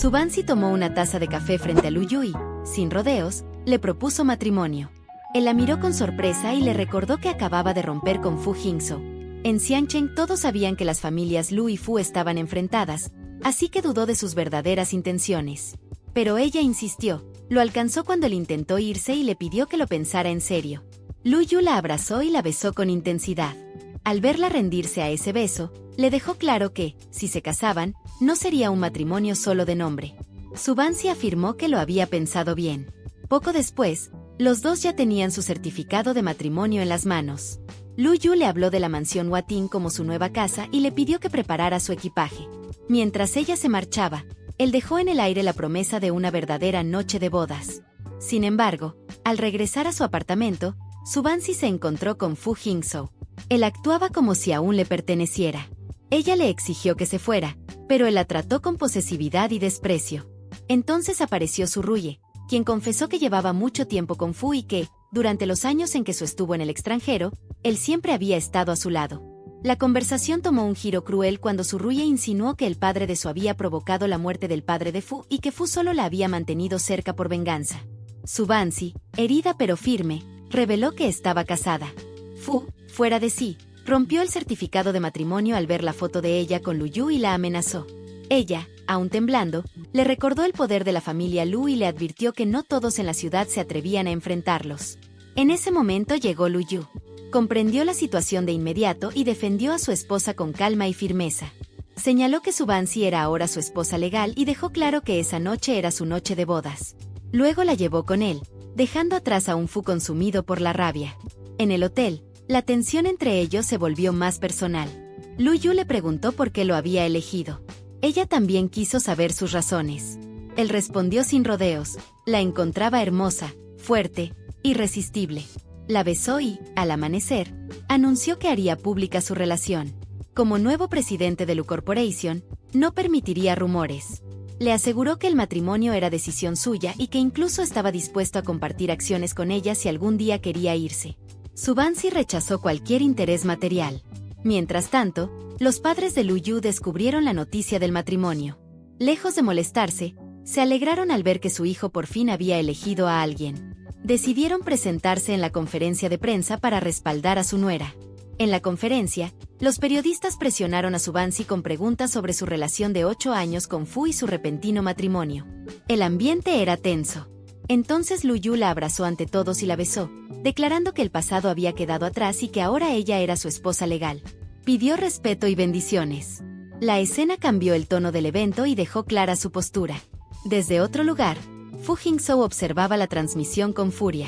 Subansi tomó una taza de café frente a Lu Yu y, sin rodeos, le propuso matrimonio. Él la miró con sorpresa y le recordó que acababa de romper con Fu Jingzhou. En Xiancheng todos sabían que las familias Lu y Fu estaban enfrentadas, así que dudó de sus verdaderas intenciones. Pero ella insistió, lo alcanzó cuando él intentó irse y le pidió que lo pensara en serio. Lu Yu la abrazó y la besó con intensidad. Al verla rendirse a ese beso, le dejó claro que, si se casaban, no sería un matrimonio solo de nombre. Subansi afirmó que lo había pensado bien. Poco después, los dos ya tenían su certificado de matrimonio en las manos. Lu Yu le habló de la mansión Watin como su nueva casa y le pidió que preparara su equipaje. Mientras ella se marchaba, él dejó en el aire la promesa de una verdadera noche de bodas. Sin embargo, al regresar a su apartamento, Subansi se encontró con Fu Jingzhou. Él actuaba como si aún le perteneciera. Ella le exigió que se fuera, pero él la trató con posesividad y desprecio. Entonces apareció Su Ruye, quien confesó que llevaba mucho tiempo con Fu y que, durante los años en que Su estuvo en el extranjero, él siempre había estado a su lado. La conversación tomó un giro cruel cuando Su Ruye insinuó que el padre de Su había provocado la muerte del padre de Fu y que Fu solo la había mantenido cerca por venganza. Subansi, herida pero firme, reveló que estaba casada. Fu, fuera de sí, rompió el certificado de matrimonio al ver la foto de ella con Lu Yu y la amenazó. Ella, aún temblando, le recordó el poder de la familia Lu y le advirtió que no todos en la ciudad se atrevían a enfrentarlos. En ese momento llegó Lu Yu. Comprendió la situación de inmediato y defendió a su esposa con calma y firmeza. Señaló que Subansi era ahora su esposa legal y dejó claro que esa noche era su noche de bodas. Luego la llevó con él, dejando atrás a un Fu consumido por la rabia. En el hotel, la tensión entre ellos se volvió más personal. Lu Yu le preguntó por qué lo había elegido. Ella también quiso saber sus razones. Él respondió sin rodeos, la encontraba hermosa, fuerte, irresistible. La besó y, al amanecer, anunció que haría pública su relación. Como nuevo presidente de Lu Corporation, no permitiría rumores. Le aseguró que el matrimonio era decisión suya y que incluso estaba dispuesto a compartir acciones con ella si algún día quería irse. Subansi rechazó cualquier interés material. Mientras tanto, los padres de Lu Yu descubrieron la noticia del matrimonio. Lejos de molestarse, se alegraron al ver que su hijo por fin había elegido a alguien. Decidieron presentarse en la conferencia de prensa para respaldar a su nuera. En la conferencia, los periodistas presionaron a Subansi con preguntas sobre su relación de 8 años con Fu y su repentino matrimonio. El ambiente era tenso. Entonces Lu Yu la abrazó ante todos y la besó, declarando que el pasado había quedado atrás y que ahora ella era su esposa legal. Pidió respeto y bendiciones. La escena cambió el tono del evento y dejó clara su postura. Desde otro lugar, Fu Jingzhou observaba la transmisión con furia.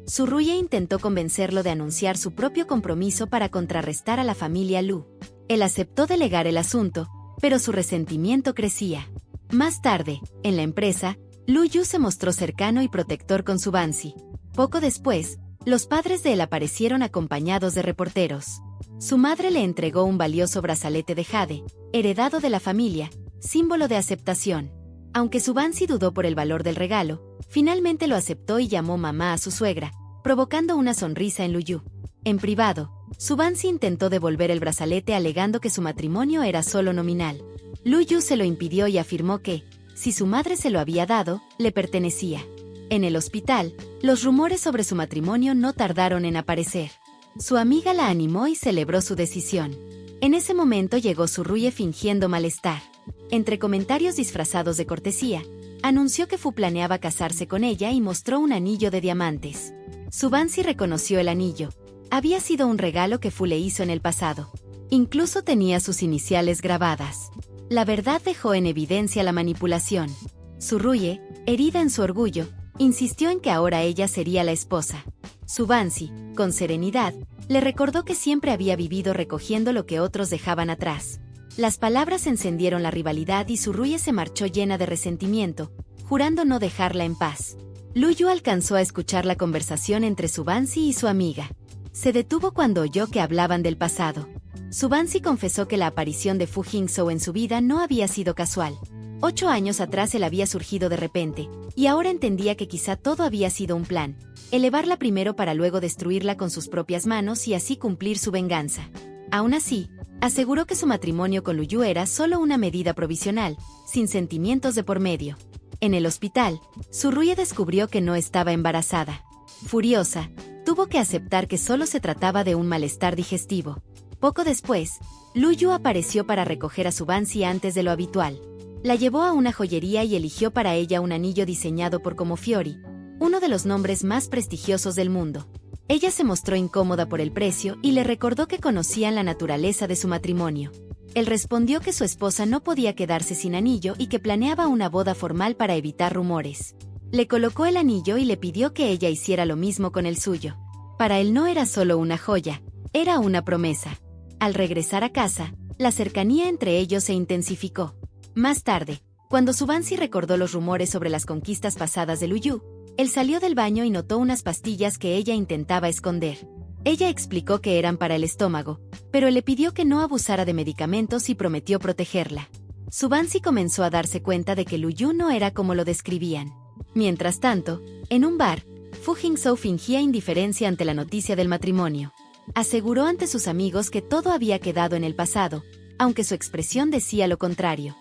Su Ruye intentó convencerlo de anunciar su propio compromiso para contrarrestar a la familia Lu. Él aceptó delegar el asunto, pero su resentimiento crecía. Más tarde, en la empresa, Lu Yu se mostró cercano y protector con Subansi. Poco después, los padres de él aparecieron acompañados de reporteros. Su madre le entregó un valioso brazalete de jade, heredado de la familia, símbolo de aceptación. Aunque Subansi dudó por el valor del regalo, finalmente lo aceptó y llamó mamá a su suegra, provocando una sonrisa en Lu Yu. En privado, Subansi intentó devolver el brazalete alegando que su matrimonio era solo nominal. Lu Yu se lo impidió y afirmó que, si su madre se lo había dado, le pertenecía. En el hospital, los rumores sobre su matrimonio no tardaron en aparecer. Su amiga la animó y celebró su decisión. En ese momento llegó Su Ruye fingiendo malestar. Entre comentarios disfrazados de cortesía, anunció que Fu planeaba casarse con ella y mostró un anillo de diamantes. Subansi reconoció el anillo. Había sido un regalo que Fu le hizo en el pasado. Incluso tenía sus iniciales grabadas. La verdad dejó en evidencia la manipulación. Su Ruye, herida en su orgullo, insistió en que ahora ella sería la esposa. Subansi, con serenidad, le recordó que siempre había vivido recogiendo lo que otros dejaban atrás. Las palabras encendieron la rivalidad y Su Ruye se marchó llena de resentimiento, jurando no dejarla en paz. Lu Yu alcanzó a escuchar la conversación entre Subansi y su amiga. Se detuvo cuando oyó que hablaban del pasado. Subansi confesó que la aparición de Fu Jingzhou en su vida no había sido casual. 8 años atrás él había surgido de repente, y ahora entendía que quizá todo había sido un plan. Elevarla primero para luego destruirla con sus propias manos y así cumplir su venganza. Aún así, aseguró que su matrimonio con Lu Yu era solo una medida provisional, sin sentimientos de por medio. En el hospital, Su Ruye descubrió que no estaba embarazada. Furiosa, tuvo que aceptar que solo se trataba de un malestar digestivo. Poco después, Lu Yu apareció para recoger a Subansi antes de lo habitual. La llevó a una joyería y eligió para ella un anillo diseñado por Comofiori, uno de los nombres más prestigiosos del mundo. Ella se mostró incómoda por el precio y le recordó que conocían la naturaleza de su matrimonio. Él respondió que su esposa no podía quedarse sin anillo y que planeaba una boda formal para evitar rumores. Le colocó el anillo y le pidió que ella hiciera lo mismo con el suyo. Para él no era solo una joya, era una promesa. Al regresar a casa, la cercanía entre ellos se intensificó. Más tarde, cuando Subansi recordó los rumores sobre las conquistas pasadas de Lu Yu, él salió del baño y notó unas pastillas que ella intentaba esconder. Ella explicó que eran para el estómago, pero le pidió que no abusara de medicamentos y prometió protegerla. Subansi comenzó a darse cuenta de que Lu Yu no era como lo describían. Mientras tanto, en un bar, Fu Jingzhou fingía indiferencia ante la noticia del matrimonio. Aseguró ante sus amigos que todo había quedado en el pasado, aunque su expresión decía lo contrario.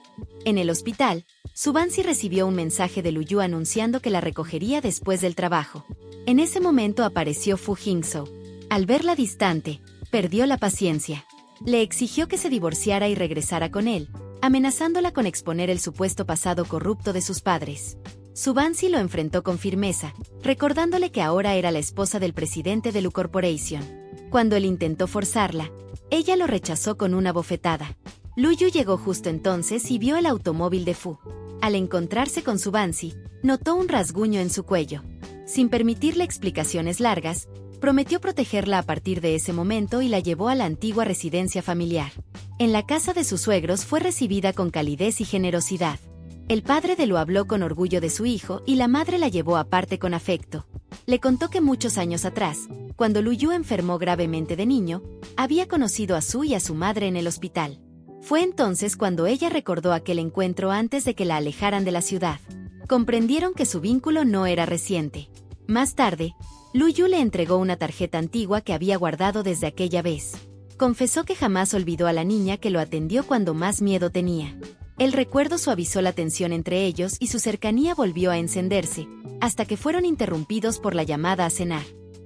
En el hospital, Subansi recibió un mensaje de Lu Yu anunciando que la recogería después del trabajo. En ese momento apareció Fu Jingzhou. Al verla distante, perdió la paciencia. Le exigió que se divorciara y regresara con él, amenazándola con exponer el supuesto pasado corrupto de sus padres. Subansi lo enfrentó con firmeza, recordándole que ahora era la esposa del presidente de Lu Corporation. Cuando él intentó forzarla, ella lo rechazó con una bofetada. Lu Yu llegó justo entonces y vio el automóvil de Fu. Al encontrarse con Subansi, notó un rasguño en su cuello. Sin permitirle explicaciones largas, prometió protegerla a partir de ese momento y la llevó a la antigua residencia familiar. En la casa de sus suegros fue recibida con calidez y generosidad. El padre de Lu habló con orgullo de su hijo y la madre la llevó aparte con afecto. Le contó que muchos años atrás, cuando Lu Yu enfermó gravemente de niño, había conocido a Su y a su madre en el hospital. Fue entonces cuando ella recordó aquel encuentro antes de que la alejaran de la ciudad. Comprendieron que su vínculo no era reciente. Más tarde, Lu Yu le entregó una tarjeta antigua que había guardado desde aquella vez. Confesó que jamás olvidó a la niña que lo atendió cuando más miedo tenía. El recuerdo suavizó la tensión entre ellos y su cercanía volvió a encenderse, hasta que fueron interrumpidos por la llamada a cenar.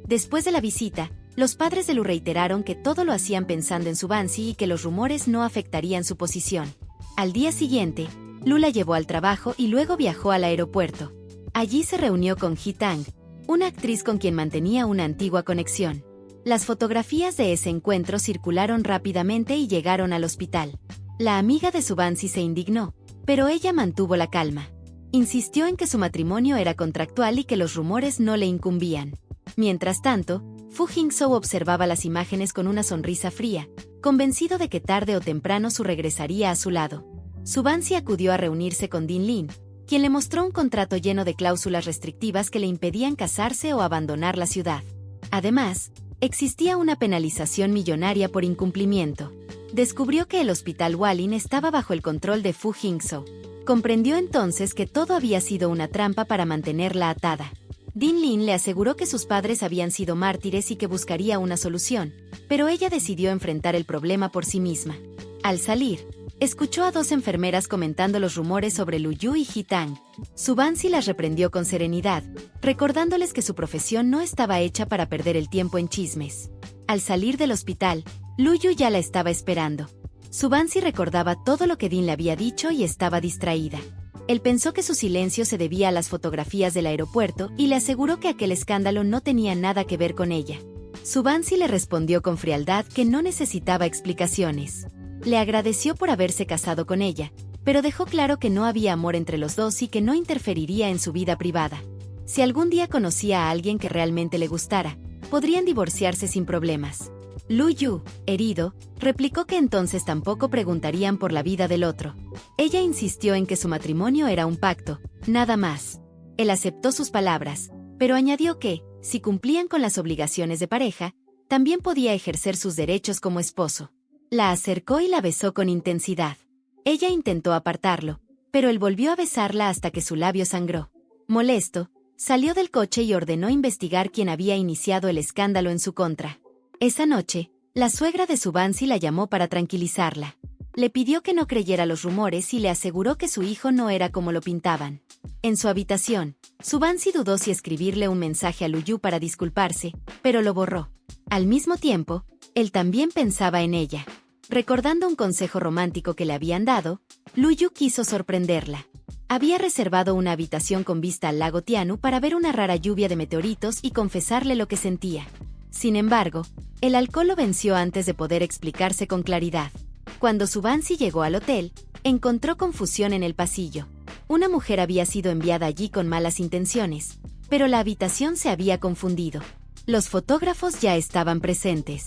Después de la visita, los padres de Lu reiteraron que todo lo hacían pensando en Subansi y que los rumores no afectarían su posición. Al día siguiente, Lu la llevó al trabajo y luego viajó al aeropuerto. Allí se reunió con Hee Tang, una actriz con quien mantenía una antigua conexión. Las fotografías de ese encuentro circularon rápidamente y llegaron al hospital. La amiga de Subansi se indignó, pero ella mantuvo la calma. Insistió en que su matrimonio era contractual y que los rumores no le incumbían. Mientras tanto, Fu Jingzhou observaba las imágenes con una sonrisa fría, convencido de que tarde o temprano Su regresaría a su lado. Subansi acudió a reunirse con Din Lin, quien le mostró un contrato lleno de cláusulas restrictivas que le impedían casarse o abandonar la ciudad. Además, existía una penalización millonaria por incumplimiento. Descubrió que el hospital Hualin estaba bajo el control de Fu Jingzhou. Comprendió entonces que todo había sido una trampa para mantenerla atada. Din Lin le aseguró que sus padres habían sido mártires y que buscaría una solución, pero ella decidió enfrentar el problema por sí misma. Al salir, escuchó a dos enfermeras comentando los rumores sobre Lu Yu y Hee Tang. Subansi las reprendió con serenidad, recordándoles que su profesión no estaba hecha para perder el tiempo en chismes. Al salir del hospital, Lu Yu ya la estaba esperando. Subansi recordaba todo lo que Din le había dicho y estaba distraída. Él pensó que su silencio se debía a las fotografías del aeropuerto y le aseguró que aquel escándalo no tenía nada que ver con ella. Subansi le respondió con frialdad que no necesitaba explicaciones. Le agradeció por haberse casado con ella, pero dejó claro que no había amor entre los dos y que no interferiría en su vida privada. Si algún día conocía a alguien que realmente le gustara, podrían divorciarse sin problemas. Lu Yu, herido, replicó que entonces tampoco preguntarían por la vida del otro. Ella insistió en que su matrimonio era un pacto, nada más. Él aceptó sus palabras, pero añadió que, si cumplían con las obligaciones de pareja, también podía ejercer sus derechos como esposo. La acercó y la besó con intensidad. Ella intentó apartarlo, pero él volvió a besarla hasta que su labio sangró. Molesto, salió del coche y ordenó investigar quién había iniciado el escándalo en su contra. Esa noche, La suegra de Subansi la llamó para tranquilizarla. Le pidió que no creyera los rumores y le aseguró que su hijo no era como lo pintaban. En su habitación, Subansi dudó si escribirle un mensaje a Luyu para disculparse, pero lo borró. Al mismo tiempo, él también pensaba en ella. Recordando un consejo romántico que le habían dado, Luyu quiso sorprenderla. Había reservado una habitación con vista al lago Tianu para ver una rara lluvia de meteoritos y confesarle lo que sentía. Sin embargo, el alcohol lo venció antes de poder explicarse con claridad. Cuando Subansi llegó al hotel, encontró confusión en el pasillo. Una mujer había sido enviada allí con malas intenciones, pero la habitación se había confundido. Los fotógrafos ya estaban presentes.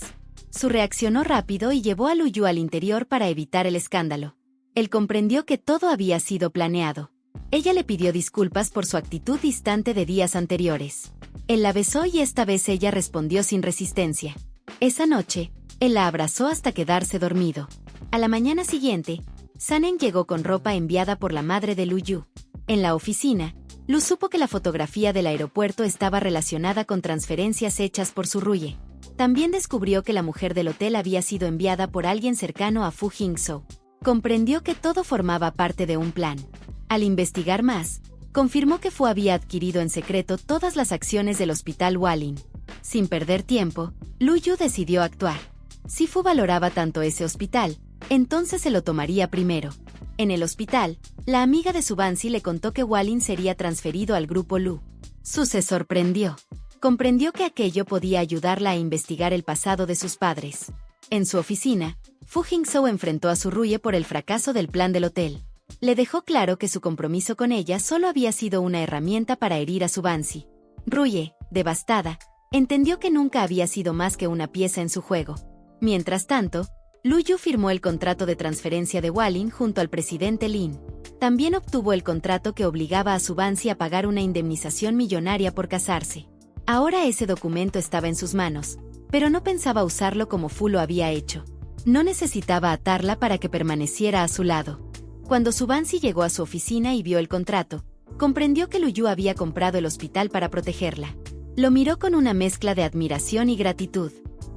Su reaccionó rápido y llevó a Luyu al interior para evitar el escándalo. Él comprendió que todo había sido planeado. Ella le pidió disculpas por su actitud distante de días anteriores. Él la besó y esta vez ella respondió sin resistencia. Esa noche, él la abrazó hasta quedarse dormido. A la mañana siguiente, Sanen llegó con ropa enviada por la madre de Luyu. En la oficina, Lu supo que la fotografía del aeropuerto estaba relacionada con transferencias hechas por su Ruye. También descubrió que la mujer del hotel había sido enviada por alguien cercano a Fu Jingzhou. Comprendió que todo formaba parte de un plan. Al investigar más, confirmó que Fu había adquirido en secreto todas las acciones del hospital Hualin. Sin perder tiempo, Luyu decidió actuar. Si Fu valoraba tanto ese hospital, entonces se lo tomaría primero. En el hospital, la amiga de Subansi le contó que Hualin sería transferido al grupo Lu. Su se sorprendió. Comprendió que aquello podía ayudarla a investigar el pasado de sus padres. En su oficina, Fu Jingzhou enfrentó a su Ruye por el fracaso del plan del hotel. Le dejó claro que su compromiso con ella solo había sido una herramienta para herir a Subansi. Ruye, devastada, entendió que nunca había sido más que una pieza en su juego. Mientras tanto, Luyu firmó el contrato de transferencia de Hualin junto al presidente Lin. También obtuvo el contrato que obligaba a Subansi a pagar una indemnización millonaria por casarse. Ahora ese documento estaba en sus manos, pero no pensaba usarlo como Fu lo había hecho. No necesitaba atarla para que permaneciera a su lado. Cuando Subansi llegó a su oficina y vio el contrato, comprendió que Luyu había comprado el hospital para protegerla. Lo miró con una mezcla de admiración y gratitud.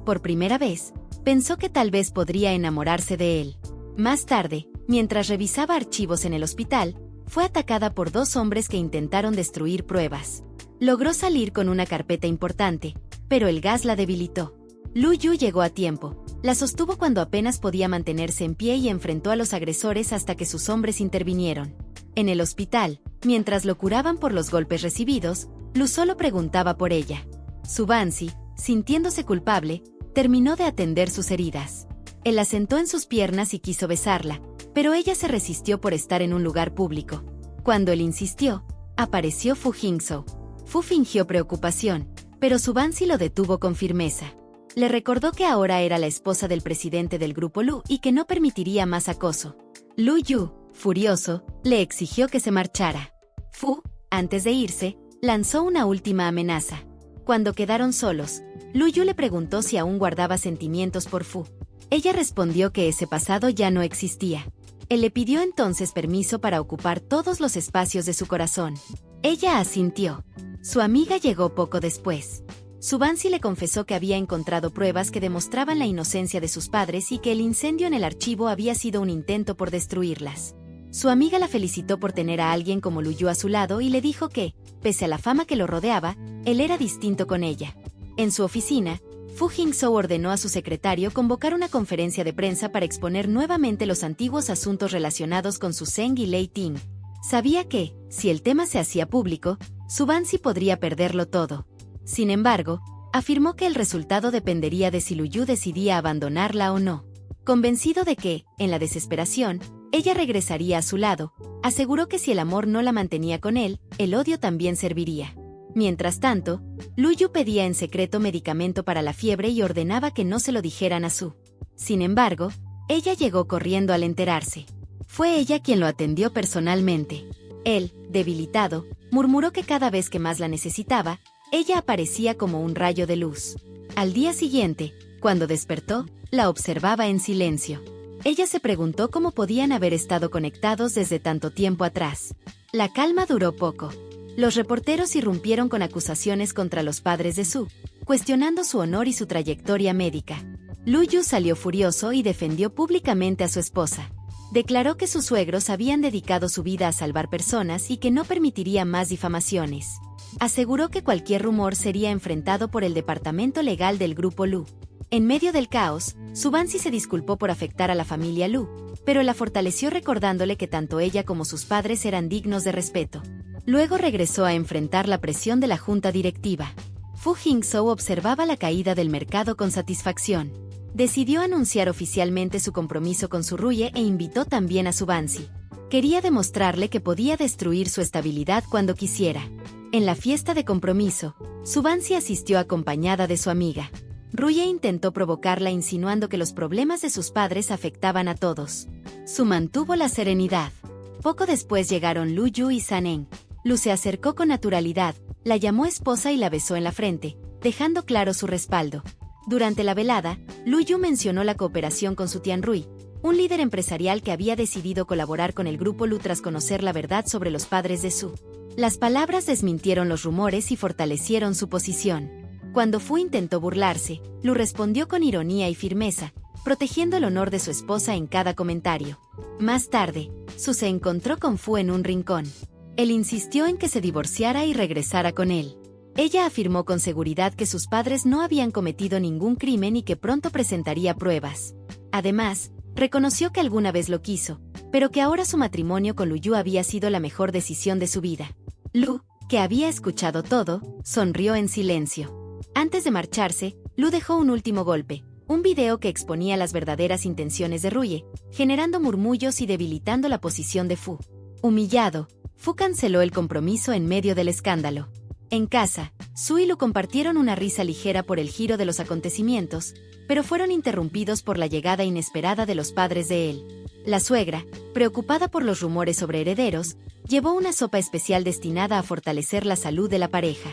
Por primera vez, pensó que tal vez podría enamorarse de él. Más tarde, mientras revisaba archivos en el hospital, fue atacada por dos hombres que intentaron destruir pruebas. Logró salir con una carpeta importante, pero el gas la debilitó. Luyu llegó a tiempo. La sostuvo cuando apenas podía mantenerse en pie y enfrentó a los agresores hasta que sus hombres intervinieron. En el hospital, mientras lo curaban por los golpes recibidos, Lu solo preguntaba por ella. Subansi, sintiéndose culpable, terminó de atender sus heridas. Él la sentó en sus piernas y quiso besarla, pero ella se resistió por estar en un lugar público. Cuando él insistió, apareció Fu Jingzhou. Fu fingió preocupación, pero Subansi lo detuvo con firmeza. Le recordó que ahora era la esposa del presidente del grupo Lu y que no permitiría más acoso. Lu Yu, furioso, le exigió que se marchara. Fu, antes de irse, lanzó una última amenaza. Cuando quedaron solos, Lu Yu le preguntó si aún guardaba sentimientos por Fu. Ella respondió que ese pasado ya no existía. Él le pidió entonces permiso para ocupar todos los espacios de su corazón. Ella asintió. Su amiga llegó poco después. Subansi le confesó que había encontrado pruebas que demostraban la inocencia de sus padres y que el incendio en el archivo había sido un intento por destruirlas. Su amiga la felicitó por tener a alguien como Luyu a su lado y le dijo que, pese a la fama que lo rodeaba, él era distinto con ella. En su oficina, Fu Jingzhou ordenó a su secretario convocar una conferencia de prensa para exponer nuevamente los antiguos asuntos relacionados con Su Zeng y Lei Ting. Sabía que, si el tema se hacía público, Subansi podría perderlo todo. Sin embargo, afirmó que el resultado dependería de si Luyu decidía abandonarla o no. Convencido de que, en la desesperación, ella regresaría a su lado, aseguró que si el amor no la mantenía con él, el odio también serviría. Mientras tanto, Luyu pedía en secreto medicamento para la fiebre y ordenaba que no se lo dijeran a Su. Sin embargo, ella llegó corriendo al enterarse. Fue ella quien lo atendió personalmente. Él, debilitado, murmuró que cada vez que más la necesitaba, ella aparecía como un rayo de luz. Al día siguiente, cuando despertó, la observaba en silencio. Ella se preguntó cómo podían haber estado conectados desde tanto tiempo atrás. La calma duró poco. Los reporteros irrumpieron con acusaciones contra los padres de Su, cuestionando su honor y su trayectoria médica. Lu Yu salió furioso y defendió públicamente a su esposa. Declaró que sus suegros habían dedicado su vida a salvar personas y que no permitiría más difamaciones. Aseguró que cualquier rumor sería enfrentado por el departamento legal del grupo Lu. En medio del caos, Subansi se disculpó por afectar a la familia Lu, pero la fortaleció recordándole que tanto ella como sus padres eran dignos de respeto. Luego regresó a enfrentar la presión de la junta directiva. Fu Hingzhou observaba la caída del mercado con satisfacción. Decidió anunciar oficialmente su compromiso con Suruye e invitó también a Subansi. Quería demostrarle que podía destruir su estabilidad cuando quisiera. En la fiesta de compromiso, Subansi asistió acompañada de su amiga. Ruye intentó provocarla insinuando que los problemas de sus padres afectaban a todos. Su mantuvo la serenidad. Poco después llegaron Lu Yu y Saneng. Lu se acercó con naturalidad, la llamó esposa y la besó en la frente, dejando claro su respaldo. Durante la velada, Lu Yu mencionó la cooperación con su Tianrui, un líder empresarial que había decidido colaborar con el grupo Lu tras conocer la verdad sobre los padres de Su. Las palabras desmintieron los rumores y fortalecieron su posición. Cuando Fu intentó burlarse, Lu respondió con ironía y firmeza, protegiendo el honor de su esposa en cada comentario. Más tarde, Su se encontró con Fu en un rincón. Él insistió en que se divorciara y regresara con él. Ella afirmó con seguridad que sus padres no habían cometido ningún crimen y que pronto presentaría pruebas. Además, reconoció que alguna vez lo quiso, pero que ahora su matrimonio con Lu Yu había sido la mejor decisión de su vida. Lu, que había escuchado todo, sonrió en silencio. Antes de marcharse, Lu dejó un último golpe, un video que exponía las verdaderas intenciones de Ruye, generando murmullos y debilitando la posición de Fu. Humillado, Fu canceló el compromiso en medio del escándalo. En casa, Su y Lu compartieron una risa ligera por el giro de los acontecimientos, pero fueron interrumpidos por la llegada inesperada de los padres de él. La suegra, preocupada por los rumores sobre herederos, llevó una sopa especial destinada a fortalecer la salud de la pareja.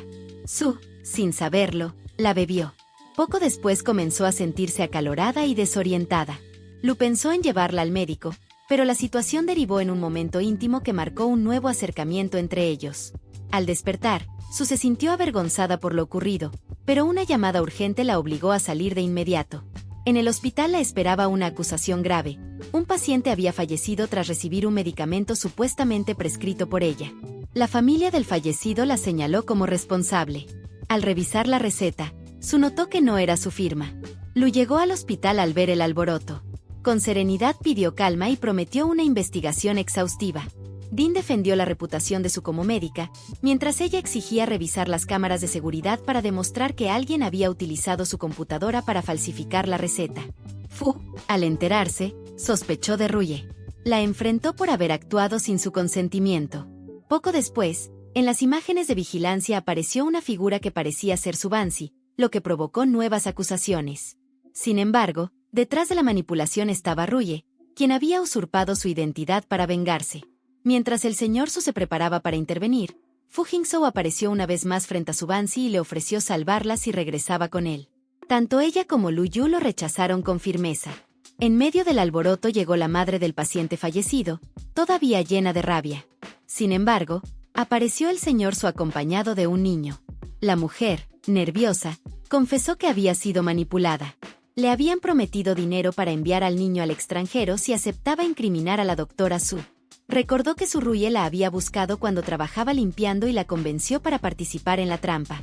Su, sin saberlo, la bebió. Poco después comenzó a sentirse acalorada y desorientada. Lu pensó en llevarla al médico, pero la situación derivó en un momento íntimo que marcó un nuevo acercamiento entre ellos. Al despertar, Su se sintió avergonzada por lo ocurrido, pero una llamada urgente la obligó a salir de inmediato. En el hospital la esperaba una acusación grave. Un paciente había fallecido tras recibir un medicamento supuestamente prescrito por ella. La familia del fallecido la señaló como responsable. Al revisar la receta, Su notó que no era su firma. Lu llegó al hospital al ver el alboroto. Con serenidad pidió calma y prometió una investigación exhaustiva. Din defendió la reputación de Su como médica, mientras ella exigía revisar las cámaras de seguridad para demostrar que alguien había utilizado su computadora para falsificar la receta. Fu, al enterarse, sospechó de Ruye. La enfrentó por haber actuado sin su consentimiento. Poco después, en las imágenes de vigilancia apareció una figura que parecía ser Subansi, lo que provocó nuevas acusaciones. Sin embargo, detrás de la manipulación estaba Ruye, quien había usurpado su identidad para vengarse. Mientras el señor Su se preparaba para intervenir, Fu Hingzhou apareció una vez más frente a Subansi y le ofreció salvarla si regresaba con él. Tanto ella como Lu Yu lo rechazaron con firmeza. En medio del alboroto llegó la madre del paciente fallecido, todavía llena de rabia. Sin embargo, apareció el señor Su acompañado de un niño. La mujer, nerviosa, confesó que había sido manipulada. Le habían prometido dinero para enviar al niño al extranjero si aceptaba incriminar a la doctora Su. Recordó que Suruye la había buscado cuando trabajaba limpiando y la convenció para participar en la trampa.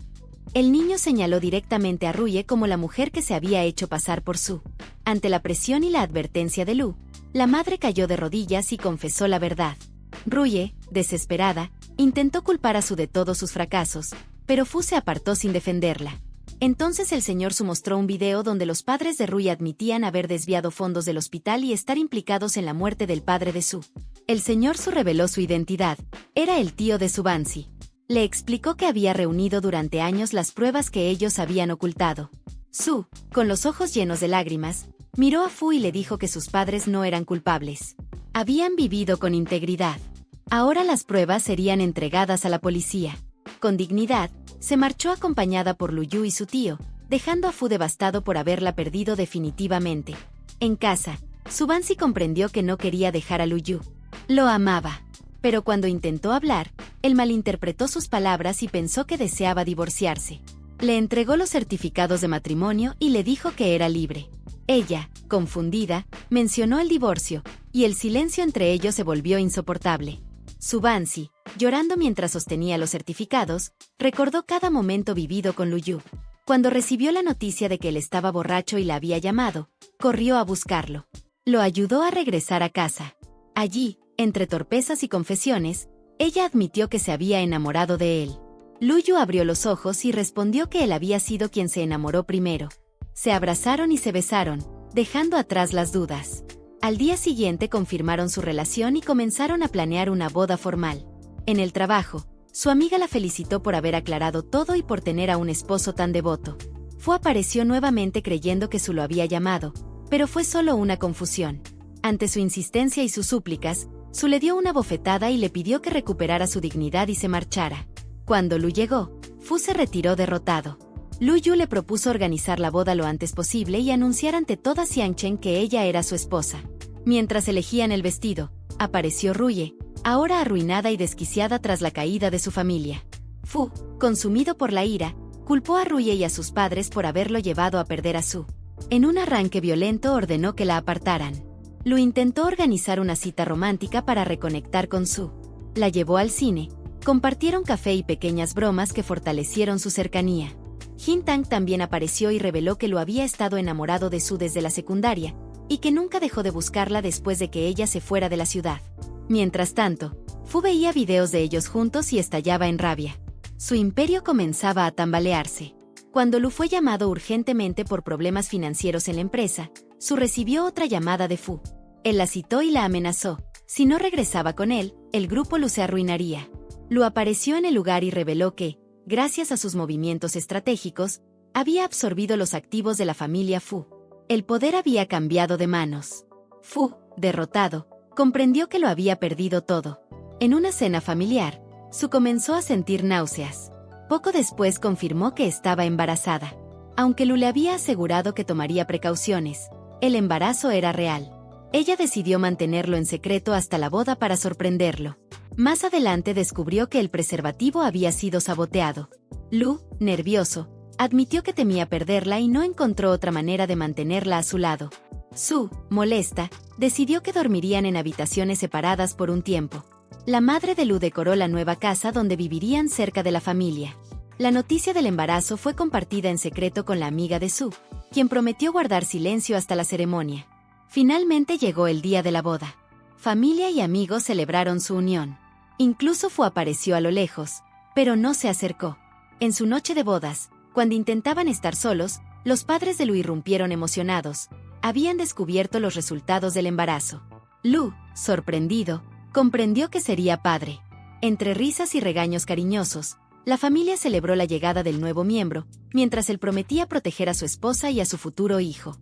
El niño señaló directamente a Ruye como la mujer que se había hecho pasar por Su. Ante la presión y la advertencia de Lu, la madre cayó de rodillas y confesó la verdad. Ruye, desesperada, intentó culpar a Su de todos sus fracasos, pero Fu se apartó sin defenderla. Entonces el señor Su mostró un video donde los padres de Ruye admitían haber desviado fondos del hospital y estar implicados en la muerte del padre de Su. El señor Su reveló su identidad. Era el tío de Subansi. Le explicó que había reunido durante años las pruebas que ellos habían ocultado. Su, con los ojos llenos de lágrimas, miró a Fu y le dijo que sus padres no eran culpables. Habían vivido con integridad. Ahora las pruebas serían entregadas a la policía. Con dignidad, se marchó acompañada por Lu Yu y su tío, dejando a Fu devastado por haberla perdido definitivamente. En casa, Subansi comprendió que no quería dejar a Lu Yu. Lo amaba. Pero cuando intentó hablar, él malinterpretó sus palabras y pensó que deseaba divorciarse. Le entregó los certificados de matrimonio y le dijo que era libre. Ella, confundida, mencionó el divorcio, y el silencio entre ellos se volvió insoportable. Subansi, llorando mientras sostenía los certificados, recordó cada momento vivido con Luyu. Cuando recibió la noticia de que él estaba borracho y la había llamado, corrió a buscarlo. Lo ayudó a regresar a casa. Allí, entre torpezas y confesiones, ella admitió que se había enamorado de él. Luyu abrió los ojos y respondió que él había sido quien se enamoró primero. Se abrazaron y se besaron, dejando atrás las dudas. Al día siguiente confirmaron su relación y comenzaron a planear una boda formal. En el trabajo, su amiga la felicitó por haber aclarado todo y por tener a un esposo tan devoto. Fu apareció nuevamente creyendo que Su lo había llamado, pero fue solo una confusión. Ante su insistencia y sus súplicas, Su le dio una bofetada y le pidió que recuperara su dignidad y se marchara. Cuando Lu llegó, Fu se retiró derrotado. Lu Yu le propuso organizar la boda lo antes posible y anunciar ante toda Xiangchen que ella era su esposa. Mientras elegían el vestido, apareció Ruye, ahora arruinada y desquiciada tras la caída de su familia. Fu, consumido por la ira, culpó a Ruye y a sus padres por haberlo llevado a perder a Su. En un arranque violento ordenó que la apartaran. Lu intentó organizar una cita romántica para reconectar con Su. La llevó al cine, compartieron café y pequeñas bromas que fortalecieron su cercanía. Jin Tang también apareció y reveló que Lu había estado enamorado de Su desde la secundaria, y que nunca dejó de buscarla después de que ella se fuera de la ciudad. Mientras tanto, Fu veía videos de ellos juntos y estallaba en rabia. Su imperio comenzaba a tambalearse. Cuando Lu fue llamado urgentemente por problemas financieros en la empresa, Su recibió otra llamada de Fu. Él la citó y la amenazó. Si no regresaba con él, el grupo Lu se arruinaría. Lu apareció en el lugar y reveló que, gracias a sus movimientos estratégicos, había absorbido los activos de la familia Fu. El poder había cambiado de manos. Fu, derrotado, comprendió que lo había perdido todo. En una cena familiar, Su comenzó a sentir náuseas. Poco después confirmó que estaba embarazada. Aunque Lu le había asegurado que tomaría precauciones, el embarazo era real. Ella decidió mantenerlo en secreto hasta la boda para sorprenderlo. Más adelante descubrió que el preservativo había sido saboteado. Lu, nervioso, admitió que temía perderla y no encontró otra manera de mantenerla a su lado. Su, molesta, decidió que dormirían en habitaciones separadas por un tiempo. La madre de Lu decoró la nueva casa donde vivirían cerca de la familia. La noticia del embarazo fue compartida en secreto con la amiga de Su, quien prometió guardar silencio hasta la ceremonia. Finalmente llegó el día de la boda. Familia y amigos celebraron su unión. Incluso Fu apareció a lo lejos, pero no se acercó. En su noche de bodas, cuando intentaban estar solos, los padres de Lu irrumpieron emocionados. Habían descubierto los resultados del embarazo. Lu, sorprendido, comprendió que sería padre. Entre risas y regaños cariñosos, la familia celebró la llegada del nuevo miembro, mientras él prometía proteger a su esposa y a su futuro hijo.